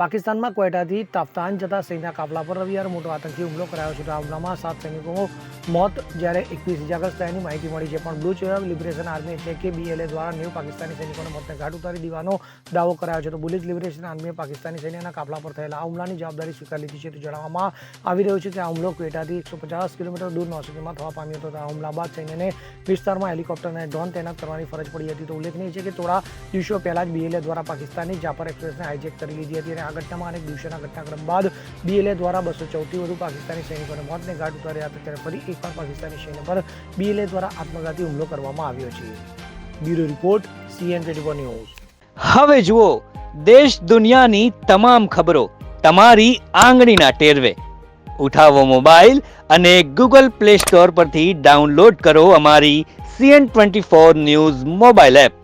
પાકિસ્તાનમાં ક્વેટાથી તાફતાન જતા સૈન્ય કાફલા પર રવિવારે મોટો આતંકી હુમલો કરાયો છે. આ હુમલામાં 7 સૈનિકો મોત જ્યારે 21 ઇજાગ્રસ્ત થયાની માહિતી મળી છે. પણ બ્લુચ લિબરેશન આર્મી એટલે કે BLA દ્વારા 90 પાકિસ્તાની સૈનિકોને મોતને ઘાટ ઉતારી દેવાનો દાવો કરાયો છે. તો બુલિચ લિબરેશન આર્મીએ પાકિસ્તાની સૈન્યના કાફલા પર થયેલા આ હુમલાની જવાબદારી સ્વીકારી લીધી છે. તો જણાવવામાં આવી રહ્યું છે કે આ હુમલો ક્વેટાથી 150 કિલોમીટર દૂર નૌસેનામાં થવા પામ્યો હતો. આ હુમલા બાદ સૈન્યને વિસ્તારમાં હેલિકોપ્ટર અને ડ્રોન તૈનાત કરવાની ફરજ પડી હતી. તો ઉલ્લેખનીય છે કે થોડા દિવસો પહેલા જ BLA દ્વારા પાકિસ્તાની જાફર એક્સપ્રેસને હાઇજેક કરી લીધી હતી અને આ ઘટનામાં અનેક દિવસોના ઘટનાક્રમ બાદ BLA દ્વારા 214 થી વધુ પાકિસ્તાની સૈનિકોને મોતને ઘાટ ઉતાર્યા હતા. ત્યારે ફરી એકવાર પાકિસ્તાની સૈન્ય પર BLA દ્વારા આત્મઘાતી હુમલો કરવામાં આવ્યો છે. Bureau report CN24 news. હવે જુઓ દેશ દુનિયાની તમામ ખબરો તમારી આંગળીના ટેરવે. ઉઠાવો મોબાઈલ અને Google Play Store પરથી ડાઉનલોડ કરો અમારી CN24 ન્યૂઝ મોબાઈલ એપ.